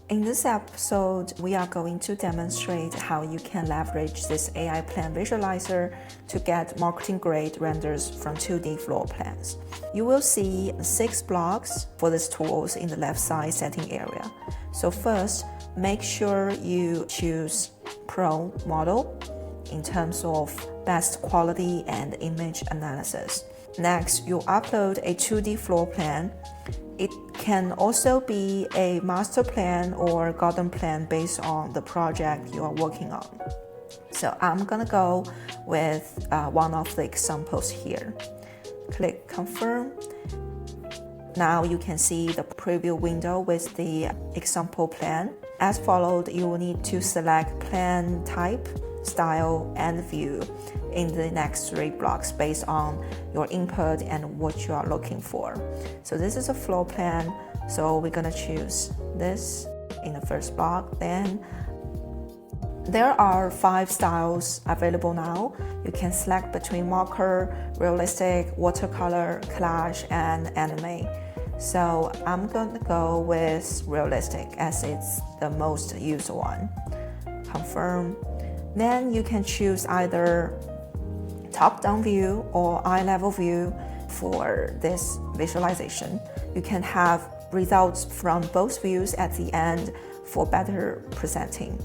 In this episode, we are going to demonstrate how you can leverage this AI plan visualizer to get marketing-grade renders from 2D floor plans. You will see 6 blocks for these tools in the left side setting area. So first, make sure you choose Pro model in terms of best quality and image analysis. Next, you upload a 2D floor plan. It can also be a master plan or garden plan based on the project you are working on. So I'm gonna go with one of the examples here. Click confirm. Now you can see the preview window with the example plan. As followed, you will need to select plan type, style, and view in the next 3 blocks based on your input and what you are looking for. So this is a floor plan, so we're gonna choose this in the first block. Then there are 5 styles available now. You can select between marker, realistic, watercolor, collage, and anime. So I'm gonna go with realistic as it's the most used one. Confirm. Then you can choose either top-down view or eye-level view for this visualization. You can have results from both views at the end for better presenting.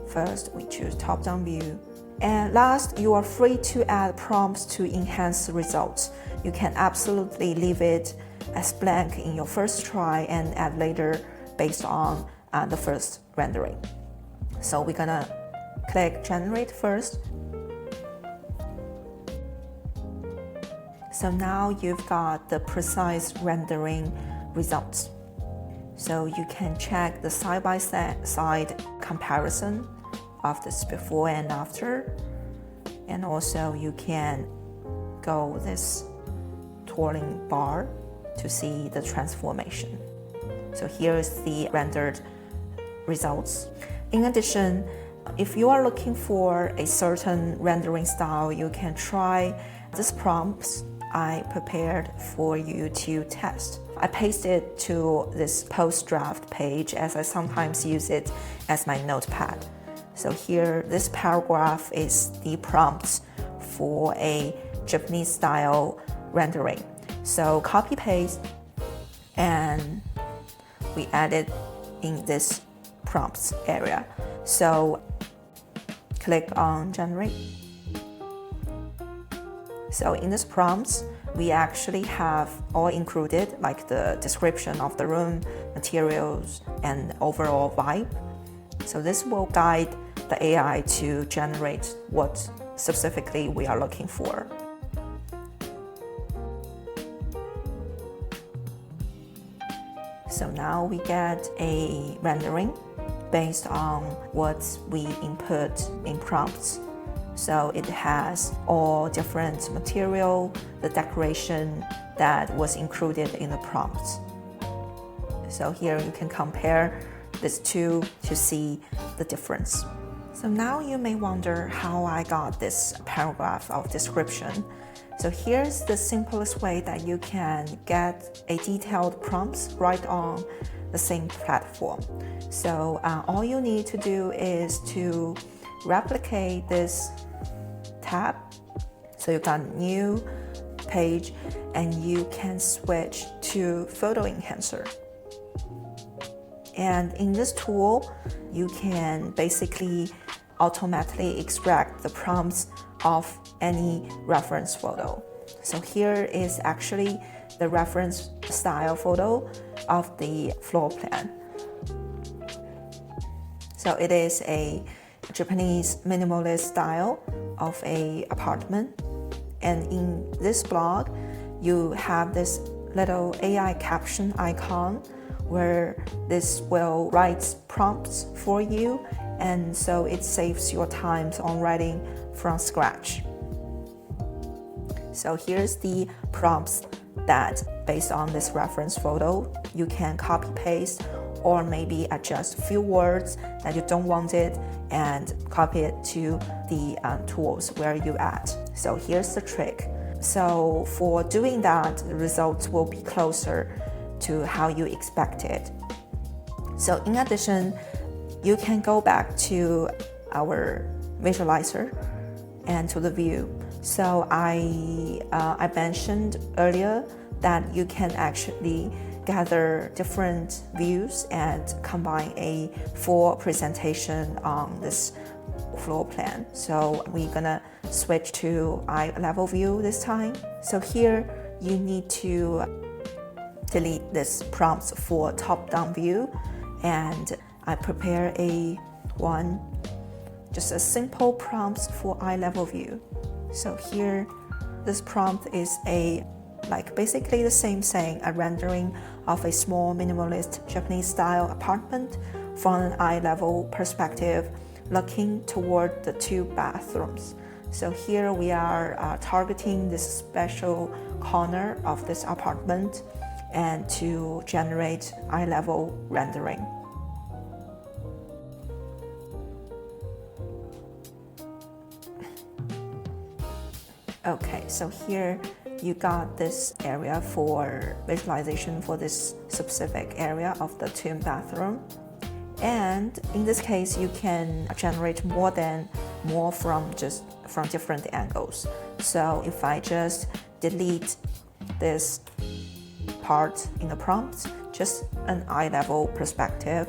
First, we choose top-down view. And last, you are free to add prompts to enhance the results. You can absolutely leave it as blank in your first try and add later based on the first rendering. So we're gonna click generate first. So now you've got the precise rendering results. So you can check the side-by-side comparison of this before and after. And also you can go this twirling bar to see the transformation. So here's the rendered results. In addition, if you are looking for a certain rendering style, you can try these prompts I prepared for you to test. I pasted to this post-draft page as I sometimes use it as my notepad. So here, this paragraph is the prompts for a Japanese style rendering. So copy paste and we add it in this prompts area. So click on generate. So in this prompts, we actually have all included, like the description of the room, materials, and overall vibe. So this will guide the AI to generate what specifically we are looking for. So now we get a rendering based on what we input in prompts. So it has all different material, the decoration that was included in the prompts. So here you can compare these two to see the difference. So now you may wonder how I got this paragraph of description. So here's the simplest way that you can get a detailed prompts right on the same platform. So all you need to do is to replicate this tab. So you got new page and you can switch to photo enhancer. And in this tool, you can basically automatically extract the prompts of any reference photo. So here is actually the reference style photo of the floor plan. So it is a Japanese minimalist style of an apartment. And in this blog, you have this little AI caption icon where this will write prompts for you, and so it saves your time on writing from scratch. So here's the prompts that, based on this reference photo, you can copy paste or maybe adjust a few words that you don't want it and copy it to the tools where you at. So here's the trick. So for doing that, the results will be closer to how you expect it. So in addition, you can go back to our visualizer and to the view. So I mentioned earlier that you can actually gather different views and combine a full presentation on this floor plan. So we're gonna switch to eye level view this time. So here you need to delete this prompts for top-down view, and I prepare just a simple prompts for eye level view. So here, this prompt is basically the same thing, a rendering of a small minimalist Japanese style apartment from an eye level perspective, looking toward the 2 bathrooms. So here we are targeting this special corner of this apartment and to generate eye level rendering. Okay, so here you got this area for visualization for this specific area of the 2 bathroom. And in this case, you can generate more from different angles. So if I just delete this part in the prompt, just an eye level perspective,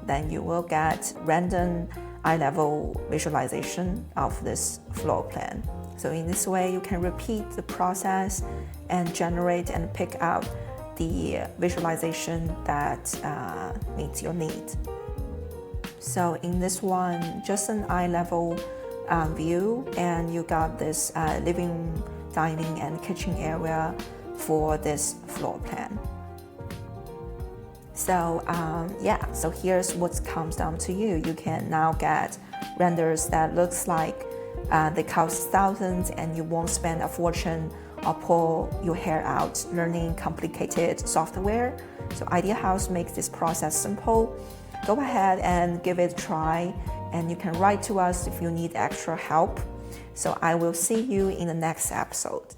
then you will get random eye level visualization of this floor plan. So in this way, you can repeat the process and generate and pick out the visualization that meets your need. So in this one, just an eye level view, and you got this living, dining, and kitchen area for this floor plan. So so here's what comes down to you. You can now get renders that looks like they cost thousands and you won't spend a fortune or pull your hair out learning complicated software. So Idea House makes this process simple. Go ahead and give it a try, and you can write to us if you need extra help. So I will see you in the next episode.